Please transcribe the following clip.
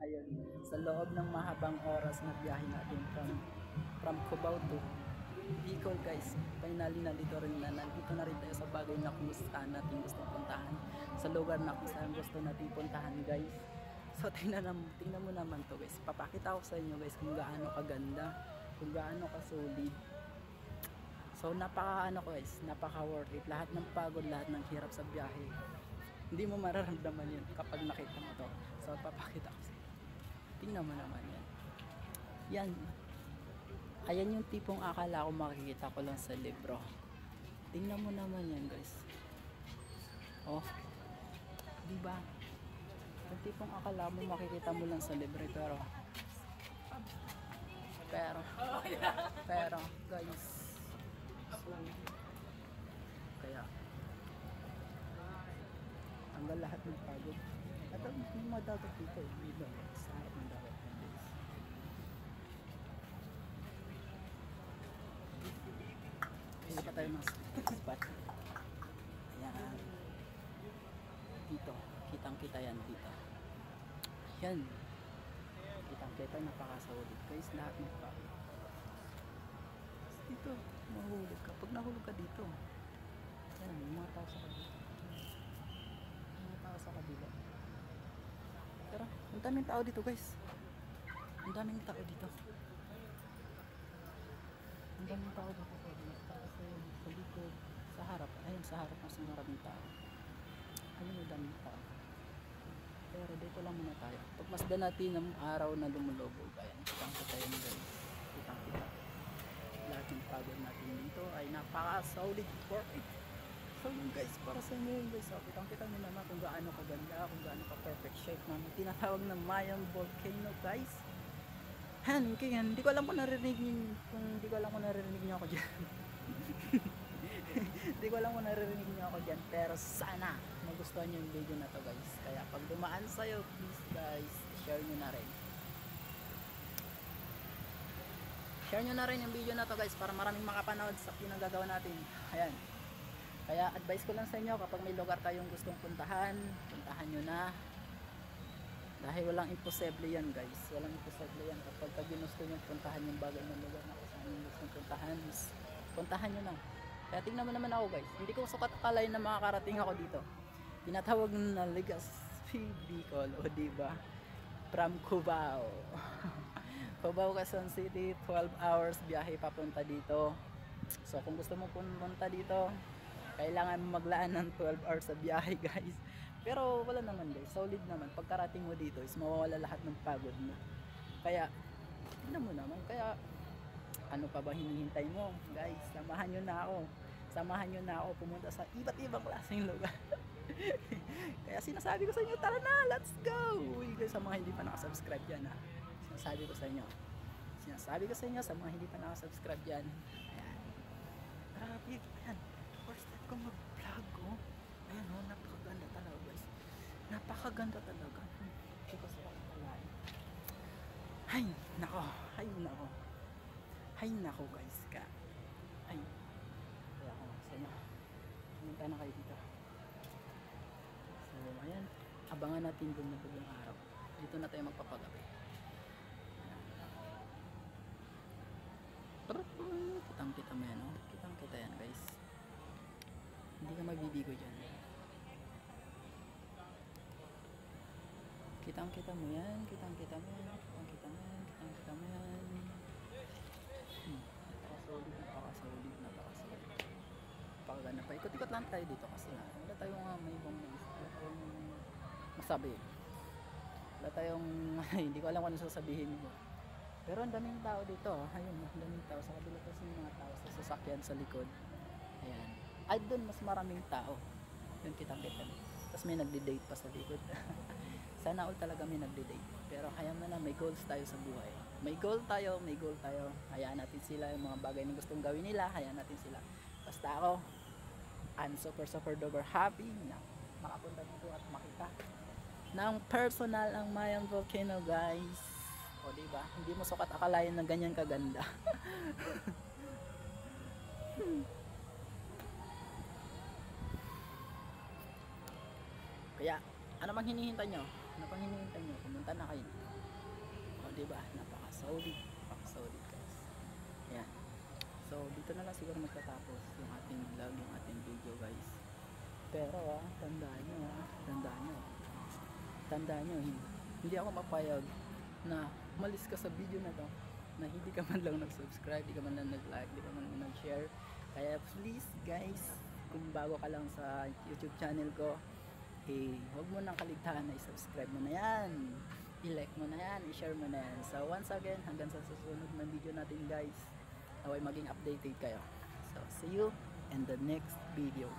Ayun, sa loob ng mahabang oras na biyahe natin from Cubao to Bicol guys, finally nandito na rin tayo sa bagay na kung saan natin gustong puntahan, sa lugar na kung saan gusto natin puntahan guys. So tingnan mo naman to guys, papakita ko sa inyo guys kung gaano kaganda, kung gaano kasolid. So napaka guys, napaka worth it, lahat ng pagod, lahat ng hirap sa biyahe, hindi mo mararamdaman yun kapag nakita mo to. So papakita ko sa inyo, tingnan mo naman yan. Yan, ayan yung tipong akala ko makikita ko lang sa libro. Tingnan mo naman yan guys. Oh, diba? Yung tipong akala mo makikita mo lang sa libro, pero guys, so, kaya hanggang lahat ng pagod. At yung mga dagat dito, diba? Sa harap ng dagat guys. Hindi pa tayo ng spot. Ayan. Dito. Kitang-kita yan dito. Yan. Kitang-kita. Napakasolid. Guys, lahat ng pagod. Dito. Mahulog ka. Pag nahulog ka dito. Yan. Yung mga tao sa kabila. Yung mga tao sa kabila. Pero, ang daming tao dito guys. Ang daming tao dito. Ang daming tao dito sa likod, sa harap. Ayun, sa harap mas maraming tao. Ayun, ang daming tao. Pero dito lang muna tayo. Pagmasdan natin ng araw na lumulubog. Ayan, kitang-kita yun guys. Kitang-kita. Lahat ng pagod natin dito ay napaka-solid worth it. So yun guys, para sa inyo yun guys. So, kitang-kita nyo naman kung gaano kaganda, kung gaano ka-perfect shape na tinatawag na Mayon Volcano guys. Kaya hindi ko alam kung narinig niyo ako diyan. Hindi ko alam kung narinig niyo ako diyan, pero sana magustuhan niyo yung video na to guys. Kaya pag dumaan sa'yo, please guys, share niyo na rin. Share niyo na rin yung video na to guys para maraming makapanood sa pinagagawa natin. Ayan. Kaya advice ko lang sa inyo, kapag may lugar kayong gustong puntahan, puntahan niyo na. Dahil walang imposible yan guys. Walang imposible yan. Kapag ginusto nyo puntahan yung bagay ng lugar na kung saan yung gustong puntahan nyo na. Kaya tingnan mo naman ako guys. Hindi ko sukat akalain na makakarating ako dito. Tinatawag na Legazpi Bicol. O diba? From Cubao. Cubao, Quezon City. 12 hours biyahe papunta dito. So kung gusto mo pumunta dito, kailangan maglaan ng 12 hours sa biyahe guys. Pero wala naman guys, solid naman. Pagkarating mo dito is mawawala lahat ng pagod mo. Kaya, tignan mo naman. Kaya, ano pa ba hinihintay mo? Guys, samahan nyo na ako. Samahan nyo na ako pumunta sa iba't ibang klaseng lugar. Kaya sinasabi ko sa inyo, tara na, let's go! Uy guys, sa mga hindi pa nakasubscribe dyan ha. Sinasabi ko sa inyo, sa mga hindi pa nakasubscribe dyan. Ayan. Grabe, ayan. First time ko mag-vlog oh. Ayan o, napakaganda talaga guys. Napakaganda talaga. Hindi ko sa kakalain. Ay, nako guys ka. Ay, kaya ako sa inyo. Pumunta na kayo dito. So, ayan. Abangan natin doon na yung araw. Dito na tayo magpapagabi. Kitang-kita mo yan o. Kitang-kita yan guys. Hindi ka magbibigo dyan. Kitang-kita mo yan. Napakasolid. Napakaganda pa. Ikot-ikot lang tayo dito kasi wala tayong may ibang masabi. Wala tayong hindi ko alam kung ano sasabihin ko. Pero ang daming tao dito. Ayun, ang daming tao. Sa kabila kasi yung mga tao sa sasakyan sa likod. Ayan. Ay doon mas maraming tao. Yun kitang-kita. Tapos may nagde-date pa sa likod. Sana all talaga may nagde-date. Pero hayaan mo na, may goals tayo sa buhay. May goal tayo. Hayaan natin sila yung mga bagay na gustong gawin nila. Hayaan natin sila. Basta ako, I'm super duper happy na makapunta dito at makita ng personal ang Mayon Volcano guys. O diba? Hindi mo sukat akalain na ganyan kaganda. Kaya, ano pang hinihintay nyo? Pumunta na kayo. 'di ba? Napaka-solid, napaka-solid guys. Ayan. So, dito na lang siguro magtatapos yung ating vlog, yung ating video guys. Pero tandaan nyo, hindi ako mapayag na malis ka sa video na to na hindi ka man lang nag-subscribe, hindi ka man lang nag-like, hindi ka man lang nag-share. Kaya please guys, kung bago ka lang sa YouTube channel ko, huwag mo nang kaligtaan na i-subscribe mo na yan, i-like mo na yan, i-share mo na yan. So once again, hanggang sa susunod na video natin guys, naway maging updated kayo. So see you in the next video.